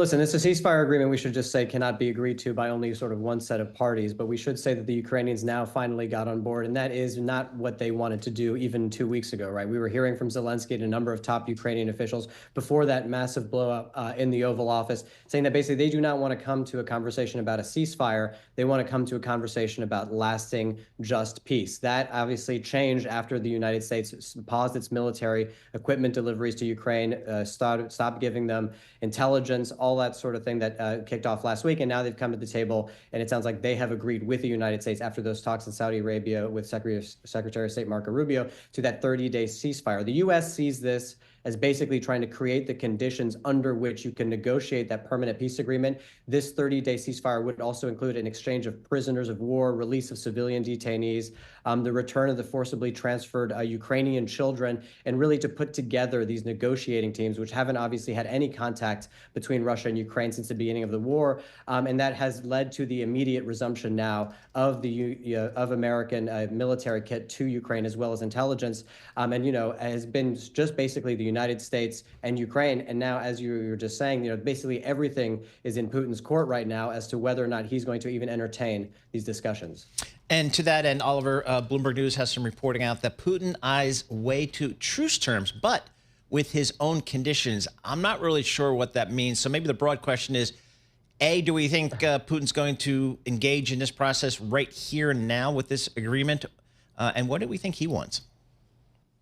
Listen, it's a ceasefire agreement, we should just say, cannot be agreed to by only sort of one set of parties. But we should say that the Ukrainians now finally got on board, and that is not what they wanted to do even 2 weeks ago, right? We were hearing from Zelensky and a number of top Ukrainian officials before that massive blow up in the Oval Office, saying that basically they do not want to come to a conversation about a ceasefire. They want to come to a conversation about lasting, just peace. That obviously changed after the United States paused its military equipment deliveries to Ukraine, stopped giving them intelligence, all that sort of thing that kicked off last week. And now they've come to the table, and it sounds like they have agreed with the United States after those talks in Saudi Arabia with Secretary of State Marco Rubio to that 30-day ceasefire. The U.S. sees this as basically trying to create the conditions under which you can negotiate that permanent peace agreement. This 30-day ceasefire would also include an exchange of prisoners of war, release of civilian detainees, the return of the forcibly transferred Ukrainian children, and really to put together these negotiating teams, which haven't obviously had any contact between Russia and Ukraine since the beginning of the war. And that has led to the immediate resumption now of of American military kit to Ukraine, as well as intelligence. And, has been just basically the United States and Ukraine. And now, as you were just saying, basically everything is in Putin's court right now as to whether or not he's going to even entertain these discussions. And to that end, Oliver, Bloomberg News has some reporting out that Putin eyes way to truce terms, but with his own conditions. I'm not really sure what that means. So maybe the broad question is, A, do we think Putin's going to engage in this process right here and now with this agreement? And what do we think he wants?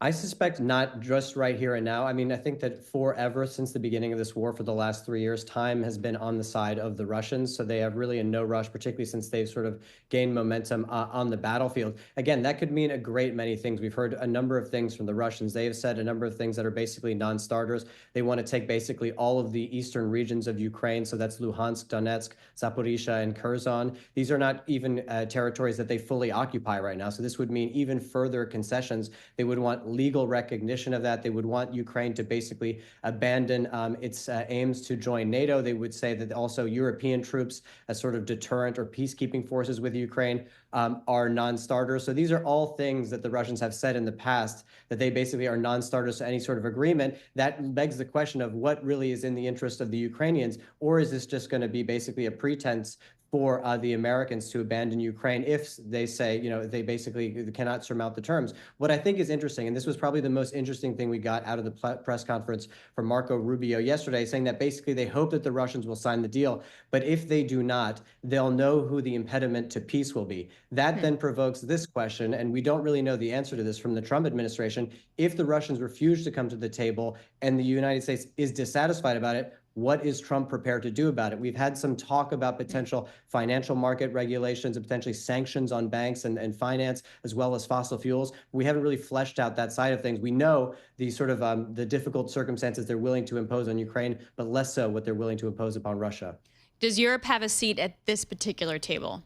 I suspect not just right here and now. I mean, I think that forever since the beginning of this war for the last 3 years, time has been on the side of the Russians. So they have really a no rush, particularly since they've sort of gained momentum on the battlefield. Again, that could mean a great many things. We've heard a number of things from the Russians. They have said a number of things that are basically non-starters. They want to take basically all of the eastern regions of Ukraine. So that's Luhansk, Donetsk, Zaporizhia, and Kherson. These are not even territories that they fully occupy right now. So this would mean even further concessions. They would want legal recognition of that. They would want Ukraine to basically abandon its aims to join NATO. They would say that also European troops as sort of deterrent or peacekeeping forces with Ukraine are non-starters. So these are all things that the Russians have said in the past, that they basically are non-starters to any sort of agreement. That begs the question of what really is in the interest of the Ukrainians, or is this just going to be basically a pretense for the Americans to abandon Ukraine if they say, they basically cannot surmount the terms. What I think is interesting, and this was probably the most interesting thing we got out of the press conference from Marco Rubio yesterday, saying that basically they hope that the Russians will sign the deal, but if they do not, they'll know who the impediment to peace will be. That then provokes this question, and we don't really know the answer to this from the Trump administration. If the Russians refuse to come to the table and the United States is dissatisfied about it, what is Trump prepared to do about it? We've had some talk about potential financial market regulations and potentially sanctions on banks and finance, as well as fossil fuels. We haven't really fleshed out that side of things. We know the sort of the difficult circumstances they're willing to impose on Ukraine, but less so what they're willing to impose upon Russia. Does Europe have a seat at this particular table?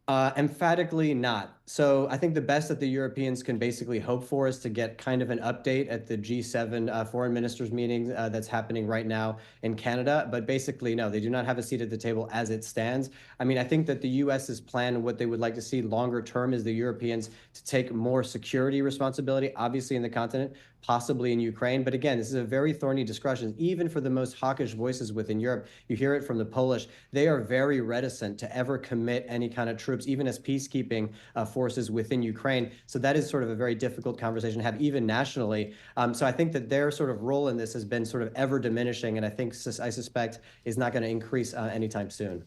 Emphatically not. So I think the best that the Europeans can basically hope for is to get kind of an update at the G7 foreign ministers meeting that's happening right now in Canada. But basically, no, they do not have a seat at the table as it stands. I mean, I think that the U.S.'s plan and what they would like to see longer term is the Europeans to take more security responsibility, obviously in the continent, possibly in Ukraine. But again, this is a very thorny discussion, even for the most hawkish voices within Europe. You hear it from the Polish. They are very reticent to ever commit any kind of troops, even as peacekeeping forces within Ukraine. So that is sort of a very difficult conversation to have, even nationally. So I think that their sort of role in this has been sort of ever diminishing, and I suspect is not going to increase anytime soon.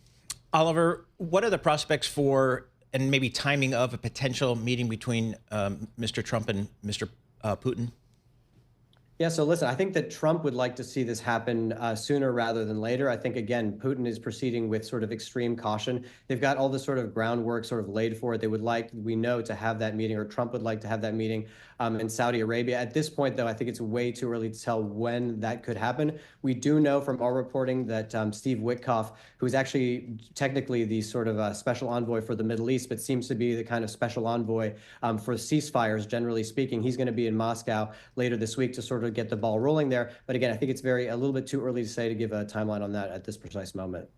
Oliver, what are the prospects for, and maybe timing of, a potential meeting between Mr. Trump and Mr. Putin? Yeah, so listen, I think that Trump would like to see this happen sooner rather than later. I think, again, Putin is proceeding with sort of extreme caution. They've got all the sort of groundwork sort of laid for it. They would like, we know, to have that meeting, or Trump would like to have that meeting in Saudi Arabia. At this point, though, I think it's way too early to tell when that could happen. We do know from our reporting that Steve Witkoff, who's actually technically the sort of special envoy for the Middle East, but seems to be the kind of special envoy for ceasefires, generally speaking, he's going to be in Moscow later this week to sort of get the ball rolling there. But again, I think it's a little bit too early to say, to give a timeline on that at this precise moment.